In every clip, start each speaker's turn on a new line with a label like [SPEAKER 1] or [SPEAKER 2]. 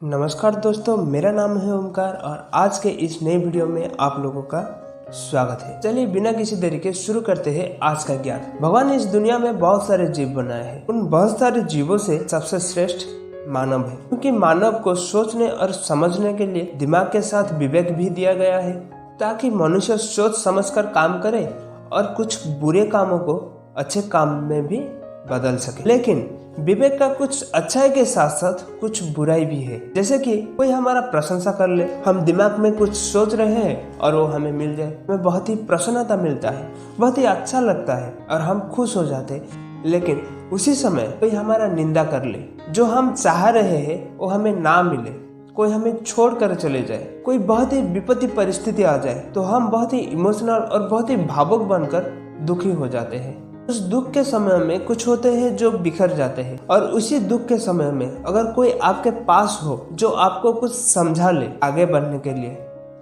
[SPEAKER 1] नमस्कार दोस्तों, मेरा नाम है ओमकार और आज के इस नए वीडियो में आप लोगों का स्वागत है। चलिए बिना किसी देरी के शुरू करते हैं आज का ज्ञान। भगवान ने इस दुनिया में बहुत सारे जीव बनाए हैं। उन बहुत सारे जीवों से सबसे श्रेष्ठ मानव है, क्योंकि मानव को सोचने और समझने के लिए दिमाग के साथ विवेक भी दिया गया है, ताकि मनुष्य सोच समझकर काम करे और कुछ बुरे कामों को अच्छे काम में भी बदल सके। लेकिन विवेक का कुछ अच्छाई के साथ साथ कुछ बुराई भी है। जैसे कि कोई हमारा प्रशंसा कर ले, हम दिमाग में कुछ सोच रहे हैं और वो हमें मिल जाए, हमें बहुत ही प्रसन्नता मिलता है, बहुत ही अच्छा लगता है और हम खुश हो जाते हैं। लेकिन उसी समय कोई हमारा निंदा कर ले, जो हम चाह रहे हैं वो हमें ना मिले, कोई हमें छोड़ कर चले जाए, कोई बहुत ही विपत्ति परिस्थिति आ जाए, तो हम बहुत ही इमोशनल और बहुत ही भावुक बनकर दुखी हो जाते हैं। उस दुख के समय में कुछ होते हैं जो बिखर जाते हैं, और उसी दुख के समय में अगर कोई आपके पास हो जो आपको कुछ समझा ले आगे बढ़ने के लिए,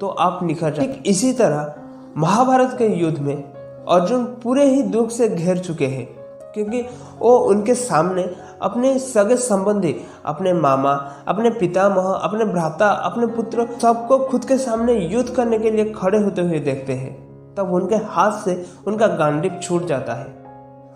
[SPEAKER 1] तो आप निखर जाते। ठीक इसी तरह महाभारत के युद्ध में अर्जुन पूरे ही दुख से घेर चुके हैं, क्योंकि वो उनके सामने अपने सगे संबंधी, अपने मामा, अपने पितामह, अपने भ्राता, अपने पुत्र, सबको खुद के सामने युद्ध करने के लिए खड़े होते हुए देखते हैं। तब उनके हाथ से उनका गांडीव छूट जाता है।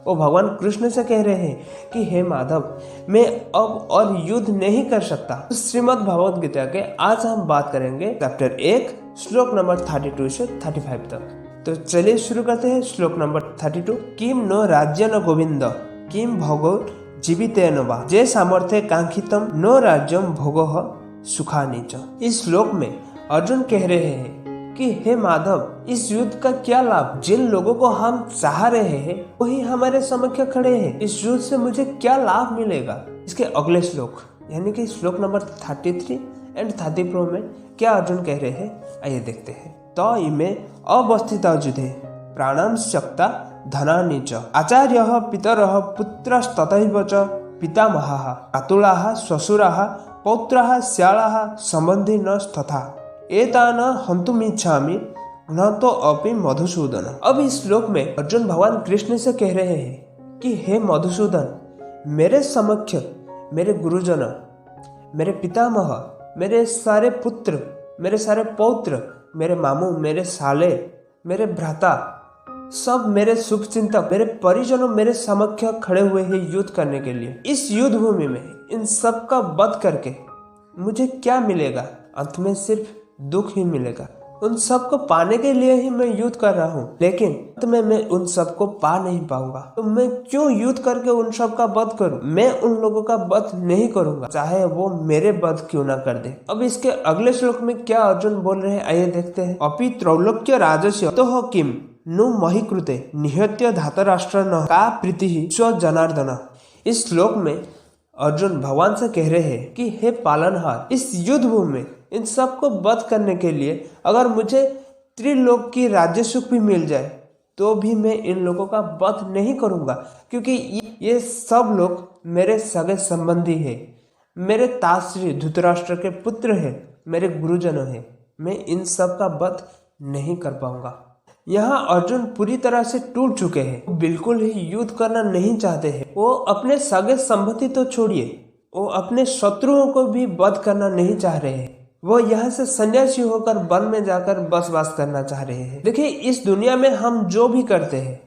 [SPEAKER 1] वो भगवान कृष्ण से कह रहे हैं कि हे माधव, मैं अब और युद्ध नहीं कर सकता। श्रीमद् भगवद गीता के आज हम बात करेंगे चैप्टर 1 श्लोक नंबर 32 से 35 तक। तो चलिए शुरू करते हैं। श्लोक नंबर 32। किम नो राज्य न गोविंद किम भोगो जीवितेन वा जे सामर्थ्य कांक्षितम नो राज्यम भोगो सुखानीच। इस श्लोक में अर्जुन कह रहे हैं कि हे माधव, इस युद्ध का क्या लाभ? जिन लोगों को हम चाह रहे हैं वही हमारे समक्ष खड़े हैं। इस युद्ध से मुझे क्या लाभ मिलेगा? इसके अगले श्लोक यानी कि श्लोक नंबर 33 एंड 34 में क्या अर्जुन कह रहे हैं, आइए देखते हैं। तो इमे अवस्थित युद्धे प्राणं शक्ता धनानि च आचार्यः पितरः पुत्रस्तथैव च पितामहः अतुलाः श्वशुराः पौत्राः श्यालाः संबंधिनस्तथा एतान हन्तुमिच्छामि न तो अपि मधुसूदन। अब इस श्लोक में अर्जुन भगवान कृष्ण से कह रहे हैं कि हे मधुसूदन, मेरे समक्ष मेरे गुरुजन, मेरे पितामह, मेरे सारे पुत्र, मेरे सारे पौत्र, मेरे मामू, मेरे साले, मेरे भ्राता, सब मेरे शुभ चिंतक, मेरे परिजनों मेरे समक्ष खड़े हुए हैं युद्ध करने के लिए। इस युद्ध भूमि में इन सब का वध करके मुझे क्या मिलेगा? अंत में सिर्फ दुख ही मिलेगा। उन सब को पाने के लिए ही मैं युद्ध कर रहा हूँ, लेकिन अंत में मैं उन सब को पा नहीं पाऊंगा। तो मैं क्यों युद्ध करके उन सब का वध करूं? मैं उन लोगों का वध नहीं करूंगा, चाहे वो मेरे वध क्यों ना कर दे। अब इसके अगले श्लोक में क्या अर्जुन बोल रहे हैं, आइए देखते हैं। अपि त्रैलोक्य राजस्य तो किम नु मही कृते निहत्य धातराष्ट्र न का प्रीति स्व जनार्दन। इस श्लोक में अर्जुन भगवान से कह रहे हैं कि हे पालनहार, इस युद्ध भूमि में इन सब को वध करने के लिए अगर मुझे त्रिलोक की राज्य सुख भी मिल जाए तो भी मैं इन लोगों का वध नहीं करूंगा, क्योंकि ये सब लोग मेरे सगे संबंधी है, मेरे ताश्री धृतराष्ट्र के पुत्र है, मेरे गुरुजन है। मैं इन सब का वध नहीं कर पाऊंगा। यहाँ अर्जुन पूरी तरह से टूट चुके हैं, बिल्कुल ही युद्ध करना नहीं चाहते हैं। वो अपने सगे संबंधी तो छोड़िए, वो अपने शत्रुओं को भी वध करना नहीं चाह रहे हैं। वो यहाँ से सन्यासी होकर वन में जाकर बसवास करना चाह रहे हैं। देखिए, इस दुनिया में हम जो भी करते हैं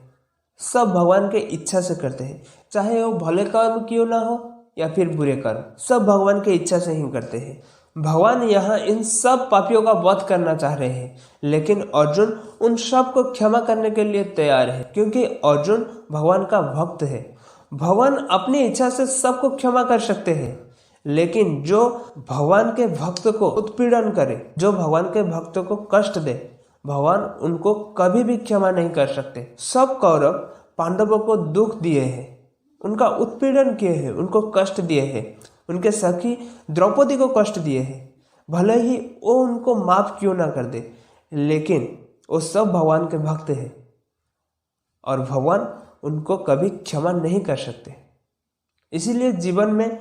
[SPEAKER 1] सब भगवान के इच्छा से करते हैं, चाहे वो भले कर्म क्यों ना हो या फिर बुरे कर्म, सब भगवान के इच्छा से ही करते हैं। भगवान यहाँ इन सब पापियों का वध करना चाह रहे हैं, लेकिन अर्जुन उन सब को क्षमा करने के लिए तैयार है, क्योंकि अर्जुन भगवान का भक्त है। भगवान अपनी इच्छा से सबको क्षमा कर सकते हैं, लेकिन जो भगवान के भक्त को उत्पीड़न करे, जो भगवान के भक्त को कष्ट दे, भगवान उनको कभी भी क्षमा नहीं कर सकते। सब कौरव पांडवों को दुख दिए हैं, उनका उत्पीड़न किए हैं, उनको कष्ट दिए हैं, उनके सखी द्रौपदी को कष्ट दिए हैं, भले ही वो उनको माफ क्यों ना कर दे, लेकिन वो सब भगवान के भक्त हैं और भगवान उनको कभी क्षमा नहीं कर सकते। इसीलिए जीवन में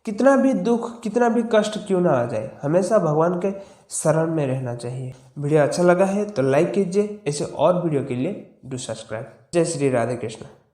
[SPEAKER 1] कितना भी दुख, कितना भी कष्ट क्यों ना आ जाए, हमेशा भगवान के शरण में रहना चाहिए। वीडियो अच्छा लगा है तो लाइक कीजिए, ऐसे और वीडियो के लिए डू सब्सक्राइब। जय श्री राधे कृष्ण।